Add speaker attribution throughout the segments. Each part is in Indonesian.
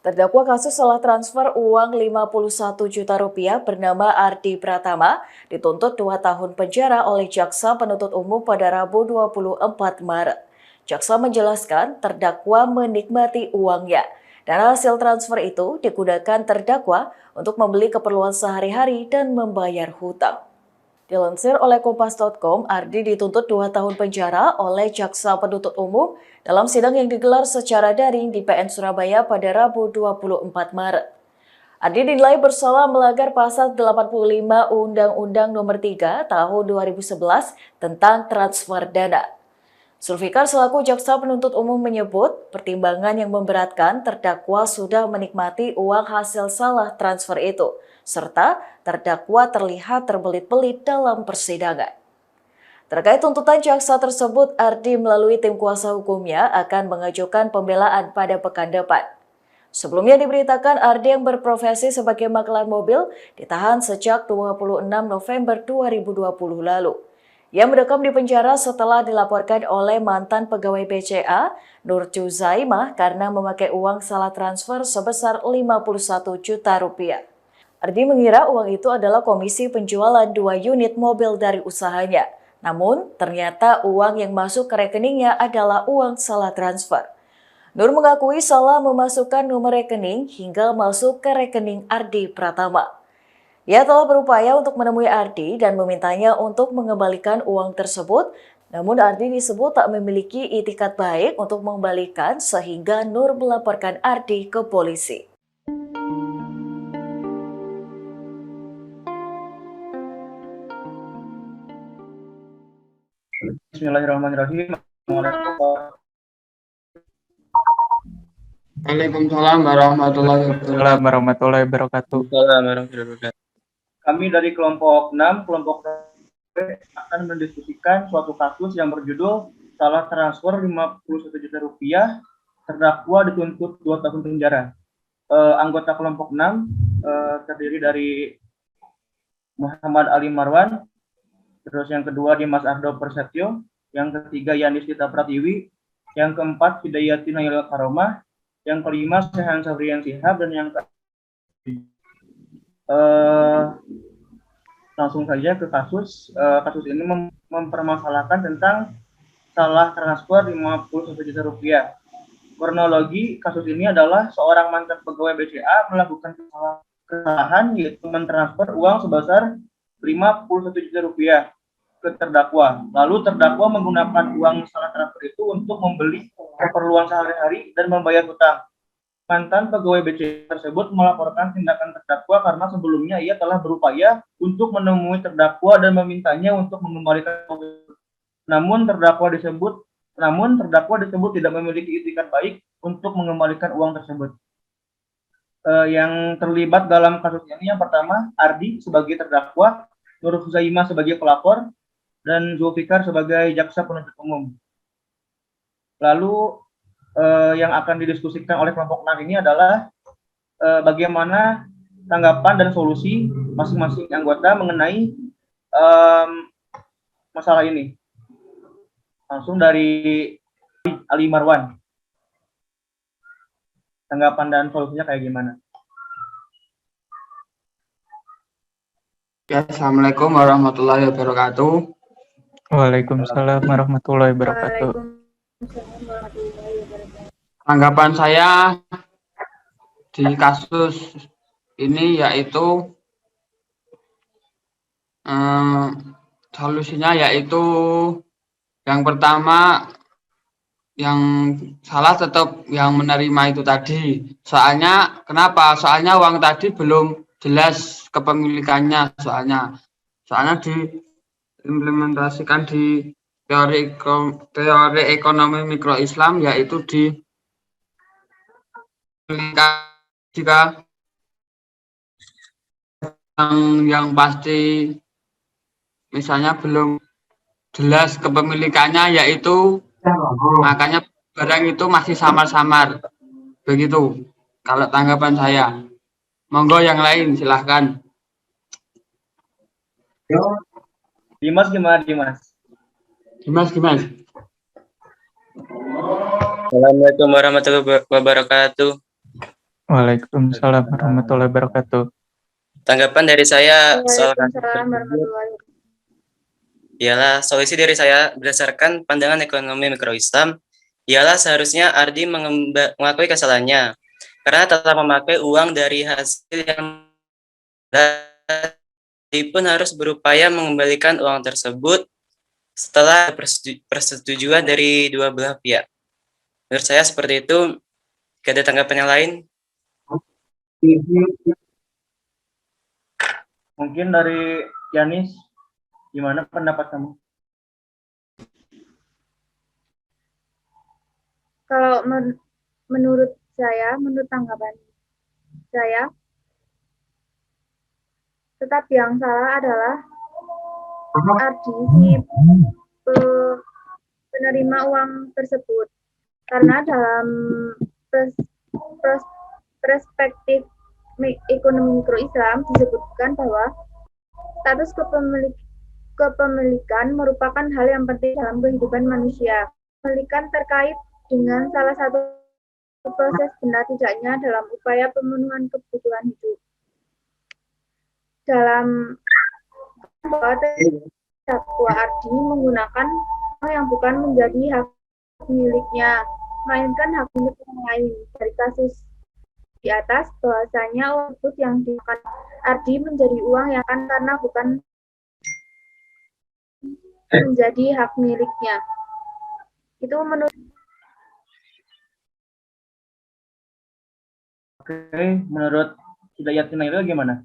Speaker 1: Terdakwa kasus salah transfer uang Rp51 juta bernama Ardi Pratama dituntut 2 tahun penjara oleh Jaksa Penuntut Umum pada Rabu 24 Maret. Jaksa menjelaskan terdakwa menikmati uangnya dan hasil transfer itu digunakan terdakwa untuk membeli keperluan sehari-hari dan membayar hutang. Dilansir oleh Kompas.com, Ardi dituntut 2 tahun penjara oleh Jaksa Penuntut Umum dalam sidang yang digelar secara daring di PN Surabaya pada Rabu 24 Maret. Ardi dinilai bersalah melanggar pasal 85 Undang-Undang Nomor 3 Tahun 2011 tentang transfer dana. Zulfikar selaku Jaksa Penuntut Umum menyebut pertimbangan yang memberatkan terdakwa sudah menikmati uang hasil salah transfer itu, serta terdakwa terlihat terbelit-belit dalam persidangan. Terkait tuntutan jaksa tersebut, Ardi melalui tim kuasa hukumnya akan mengajukan pembelaan pada pekan depan. Sebelumnya diberitakan Ardi yang berprofesi sebagai maklar mobil ditahan sejak 26 November 2020 lalu. Ia mendekam di penjara setelah dilaporkan oleh mantan pegawai BCA, Nur Juzaimah, karena memakai uang salah transfer sebesar Rp51 juta. Ardi mengira uang itu adalah komisi penjualan 2 unit mobil dari usahanya. Namun, ternyata uang yang masuk ke rekeningnya adalah uang salah transfer. Nur mengakui salah memasukkan nomor rekening hingga masuk ke rekening Ardi Pratama. Ia telah berupaya untuk menemui Ardi dan memintanya untuk mengembalikan uang tersebut, namun Ardi disebut tak memiliki itikat baik untuk mengembalikan sehingga Nur melaporkan Ardi ke polisi.
Speaker 2: Bismillahirrahmanirrahim.
Speaker 3: Waalaikumsalam warahmatullahi wabarakatuh.
Speaker 2: Kami dari kelompok 6, kelompok akan mendiskusikan suatu kasus yang berjudul salah transfer Rp51 juta, terdakwa dituntut 2 tahun penjara. Anggota kelompok 6 terdiri dari Muhammad Ali Marwan, terus yang kedua Dimas Ardo Persetio, yang ketiga Yanis Dita Pratiwi, yang keempat Hidayati Naila Karomah, yang kelima Sehan Sabrian Sihab, dan yang langsung saja ke kasus. Kasus ini mempermasalahkan tentang salah transfer Rp51 juta. Kronologi kasus ini adalah seorang mantan pegawai BCA melakukan kesalahan yaitu mentransfer uang sebesar Rp51 juta ke terdakwa. Lalu terdakwa menggunakan uang salah transfer itu untuk membeli keperluan sehari-hari dan membayar hutang. Mantan pegawai BCA tersebut melaporkan tindakan terdakwa karena sebelumnya ia telah berupaya untuk menemui terdakwa dan memintanya untuk mengembalikan uang. Namun terdakwa disebut tidak memiliki itikat baik untuk mengembalikan uang tersebut. Yang terlibat dalam kasus ini yang pertama Ardi sebagai terdakwa, Nur Juzaimah sebagai pelapor, dan Zulfikar sebagai jaksa penuntut umum. Lalu yang akan didiskusikan oleh kelompok 6 ini adalah bagaimana tanggapan dan solusi masing-masing anggota mengenai masalah ini. Langsung dari Ali Marwan. Tanggapan dan solusinya kayak gimana?
Speaker 3: Ya, Assalamualaikum warahmatullahi wabarakatuh.
Speaker 4: Waalaikumsalam warahmatullahi wabarakatuh.
Speaker 3: Tanggapan saya di kasus ini yaitu solusinya yaitu yang pertama yang salah tetap yang menerima itu tadi. Soalnya kenapa? Soalnya uang tadi belum jelas kepemilikannya soalnya diimplementasikan di teori ekonomi mikro Islam yaitu di jika yang pasti misalnya belum jelas kepemilikannya yaitu makanya barang itu masih samar-samar begitu kalau tanggapan saya. Monggo yang lain silahkan.
Speaker 2: Dimas gimana Dimas?
Speaker 3: Dimas.
Speaker 5: Assalamualaikum warahmatullahi wabarakatuh.
Speaker 4: Waalaikumsalam warahmatullahi wabarakatuh.
Speaker 5: Tanggapan dari saya soal kasus
Speaker 6: Waalaikumsalam
Speaker 5: tersebut
Speaker 6: warahmatullahi wabarakatuh.
Speaker 5: ialah solusi dari saya berdasarkan pandangan ekonomi mikro Islam ialah seharusnya Ardi mengakui kesalahannya karena telah memakai uang dari hasil yang Ardi pun harus berupaya mengembalikan uang tersebut setelah persetujuan dari dua belah pihak. Menurut saya seperti itu. Gak ada tanggapan yang lain?
Speaker 2: Mungkin dari Yanis, gimana pendapat kamu?
Speaker 6: Kalau menurut tanggapan saya, tetap yang salah adalah Ardi si penerima uang tersebut, karena dalam perspektif ekonomi mikro Islam disebutkan bahwa status kepemilikan merupakan hal yang penting dalam kehidupan manusia. Kepemilikan terkait dengan salah satu proses benar tidaknya dalam upaya pemenuhan kebutuhan hidup. Dalam bahwa terdakwa Ardi menggunakan uang yang bukan menjadi hak miliknya, melainkan hak milik orang lain. Dari kasus di atas, bahwasanya uang tersebut yang digunakan Ardi menjadi uang yang kan karena bukan menjadi hak miliknya. Itu menurut.
Speaker 2: Oke, menurut Hidayat Naila gimana?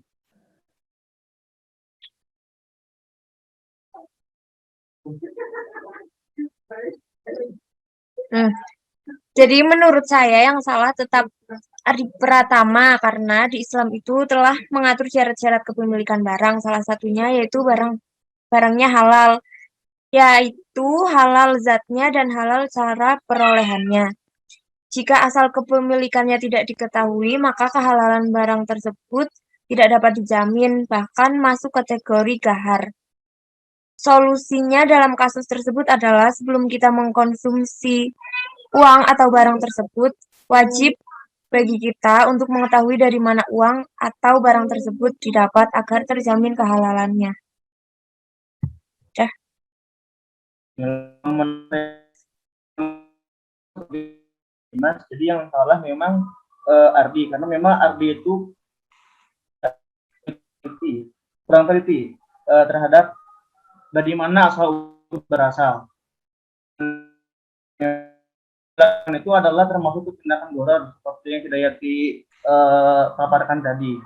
Speaker 7: Jadi menurut saya yang salah tetap Ardi Pratama karena di Islam itu telah mengatur syarat-syarat kepemilikan barang. Salah satunya yaitu barangnya halal, yaitu halal zatnya dan halal cara perolehannya. Jika asal kepemilikannya tidak diketahui, maka kehalalan barang tersebut tidak dapat dijamin, bahkan masuk kategori gahar. Solusinya dalam kasus tersebut adalah sebelum kita mengkonsumsi uang atau barang tersebut, wajib bagi kita untuk mengetahui dari mana uang atau barang tersebut didapat agar terjamin kehalalannya.
Speaker 2: Mas, jadi yang salah memang Ardi, karena memang Ardi itu kurang teliti terhadap dari mana asal berasal. Dan itu adalah termasuk tindakan goror seperti yang Hidayati paparkan tadi.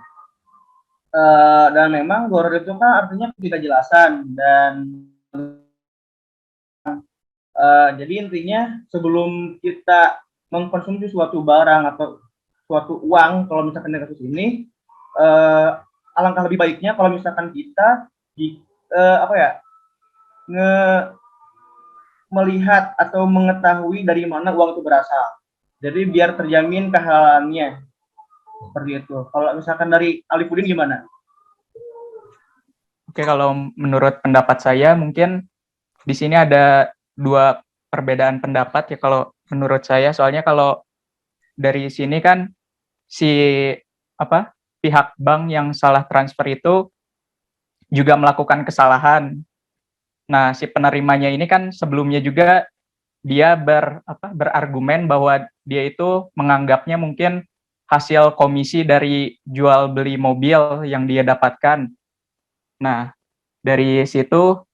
Speaker 2: Dan memang goror itu kan artinya ketidakjelasan dan jadi intinya sebelum kita mengkonsumsi suatu barang atau suatu uang, kalau misalkan di kasus ini, alangkah lebih baiknya kalau misalkan kita melihat atau mengetahui dari mana uang itu berasal. Jadi biar terjamin kehalalannya. Seperti itu. Kalau misalkan dari Alifudin gimana?
Speaker 4: Oke, kalau menurut pendapat saya mungkin di sini ada dua perbedaan pendapat ya kalau menurut saya. Soalnya kalau dari sini kan pihak bank yang salah transfer itu juga melakukan kesalahan. Nah, si penerimanya ini kan sebelumnya juga dia berargumen bahwa dia itu menganggapnya mungkin hasil komisi dari jual beli mobil yang dia dapatkan. Nah, dari situ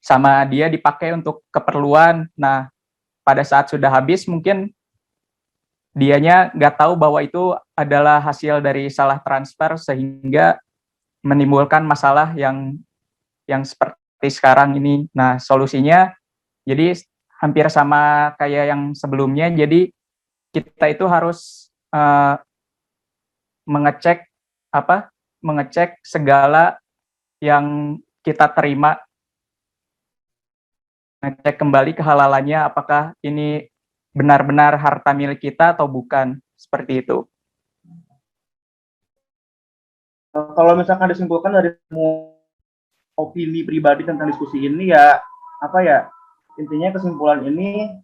Speaker 4: sama dia dipakai untuk keperluan. Nah, pada saat sudah habis mungkin dianya nggak tahu bahwa itu adalah hasil dari salah transfer sehingga menimbulkan masalah yang seperti sekarang ini. Nah, solusinya jadi hampir sama kayak yang sebelumnya. Jadi kita itu harus mengecek segala yang kita terima, ngecek kembali kehalalannya apakah ini benar-benar harta milik kita atau bukan, seperti itu.
Speaker 2: Kalau misalkan disimpulkan dari opini pribadi tentang diskusi ini ya intinya kesimpulan ini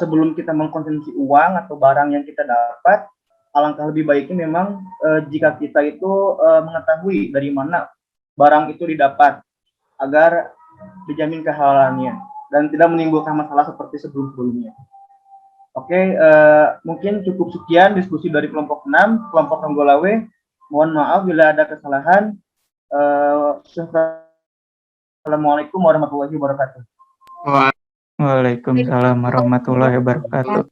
Speaker 2: sebelum kita mengkonsumsi uang atau barang yang kita dapat, alangkah lebih baiknya memang jika kita itu mengetahui dari mana barang itu didapat agar dijamin kehalalannya dan tidak menimbulkan masalah seperti sebelum-sebelumnya. Oke, mungkin cukup sekian diskusi dari kelompok 6, kelompok Ronggolawe. Mohon maaf bila ada kesalahan. Assalamualaikum warahmatullahi wabarakatuh.
Speaker 4: Waalaikumsalam warahmatullahi wabarakatuh.